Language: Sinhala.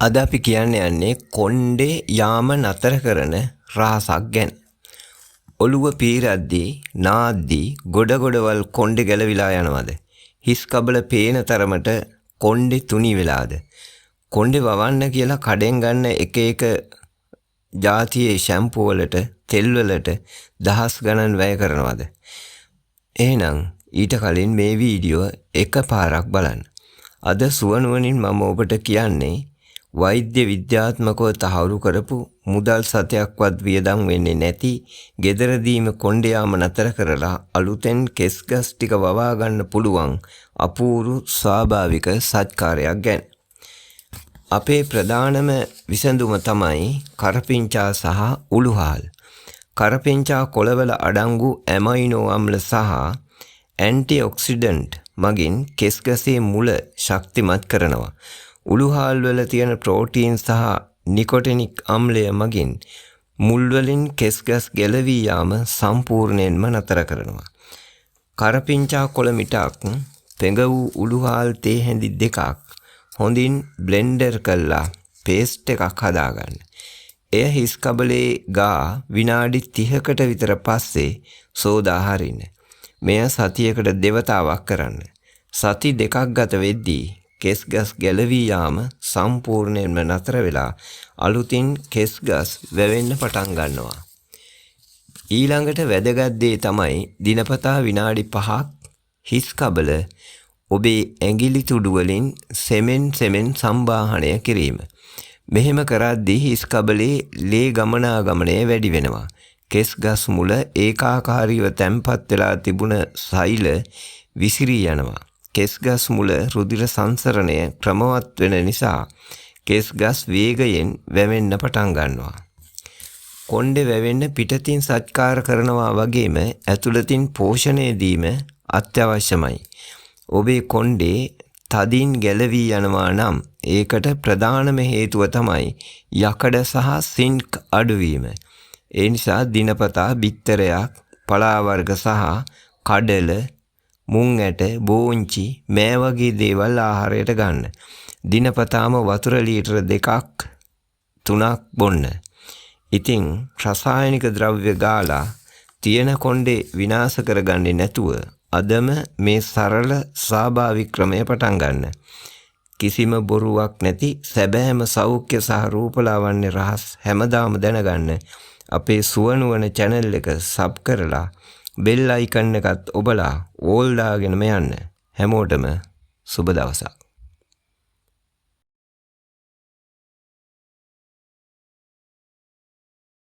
අද අපි කියන්න යන්නේ කොණ්ඩේ යාම නතර කරන රහසක් ගැන. ඔළුව පීරද්දී නාද්දී ගොඩවල් කොණ්ඩේ ගැලවිලා යනවද? හිස් කබල පේන තරමට කොණ්ඩේ තුනි වෙලාද? කොණ්ඩේ වවන්න කියලා කඩෙන් ගන්න එක ජාතියේ ෂැම්පූ වලට තෙල් වලට දහස් ගණන් වැය කරනවද? එහෙනම් ඊට කලින් මේ වීඩියෝ එකපාරක් බලන්න. අද සුවනුවණින් මම ඔබට කියන්නේ වෛද්‍ය විද්‍යාත්මකව තහවුරු කරපු මුදල් සතයක්වත් වියදම් වෙන්නේ නැති ගෙදරදීම කොණ්ඩේ යාම නතර කරලා අලුතෙන් කෙස් ගස් ටික වවා ගන්න පුළුවන් අපූර්ව ස්වාභාවික සත්කාරයක් ගැන. අපේ ප්‍රධානම විසඳුම තමයි කරපිංචා සහ උළුහාල්. කරපිංචා කොළවල අඩංගු ඇමයිනෝ අම්ල සහ ඇන්ටිඔක්සිඩන්ට් මගින් කෙස් ගසේ මුල ශක්තිමත් කරනවා. උළුහාල් වල තියෙන ප්‍රෝටීන් සහ නිකොටිනික් අම්ලය මගින් මුල් වලින් කෙස් ගස් ගැලවී යාම සම්පූර්ණයෙන්ම නතර කරනවා. කරපිංචා කොළ මිටක් පෙඟ වූ උළුහාල් තේ හැඳි දෙකක් හොඳින් බ්ලෙන්ඩර් කරලා පේස්ට් එකක් හදාගන්න. එය හිස් කබලේ ගා විනාඩි 30කට විතර පස්සේ සෝදා හරින්න. මෙය සතියකට දෙවතාවක් කරන්න. සති දෙකක් ගත වෙද්දී කෙස් ගස් ගැලවී යාම සම්පූර්ණයෙන්ම නතර වෙලා අලුතින් කෙස් ගස් වැවෙන්න පටන් ගන්නවා. ඊළඟට වැදගත් දේ තමයි දිනපතා විනාඩි 5ක් හිස් කබල ඔබේ ඇඟිලි තුඩු වලින් සෙමෙන් සම්බාහනය කිරීම. මෙහෙම කරද්දී හිස් කබලේ ලේ ගමනාගමනය වැඩි වෙනවා. කෙස් ගස් මුල ඒකාකාරීව තැම්පත් වෙලා තිබුණ සෛල විසිරී යනවා. කෙස් ගස් මුල රුධිර සංසරණය ක්‍රමවත් වෙන නිසා කෙස් ගස් වේගයෙන් වැවෙන්න පටන් ගන්නවා. කොණ්ඩේ වැවෙන්න පිටතින් සත්කාර කරනවා වගේම ඇතුළතින් පෝෂණය දීම අත්‍යවශ්‍යමයි. ඔබේ කොණ්ඩේ තදින් ගැලවී යනවා නම් ඒකට ප්‍රධානම හේතුව තමයි යකඩ සහ සින්ක් අඩුවීම. ඒ නිසා දිනපතා බිත්තරයක්, පලා වර්ග සහ කඩල, මුං ඇට, බෝංචි මේ වගේ දේවල් ආහාරයට ගන්න. දිනපතාම වතුර ලීටර 2-3ක් බොන්න. ඉතින් රසායනික ද්‍රව්‍ය ගාලා තියෙන කොණ්ඩේ විනාශ කරගන්නේ නැතුව අදම මේ සරල ස්වාභාවික ක්‍රමය පටන් ගන්න. කිසිම බොරුවක් නැති සැබෑම සෞඛ්‍ය සහ රූපලාවන්‍ය රහස් හැමදාම දැනගන්න අපේ සුවනුවන channel එක සබ් කරලා බෙල් අයිකන් එකත් ඔබලා ඕල් දාගෙනම යන්න. හැමෝටම සුබ දවසක්.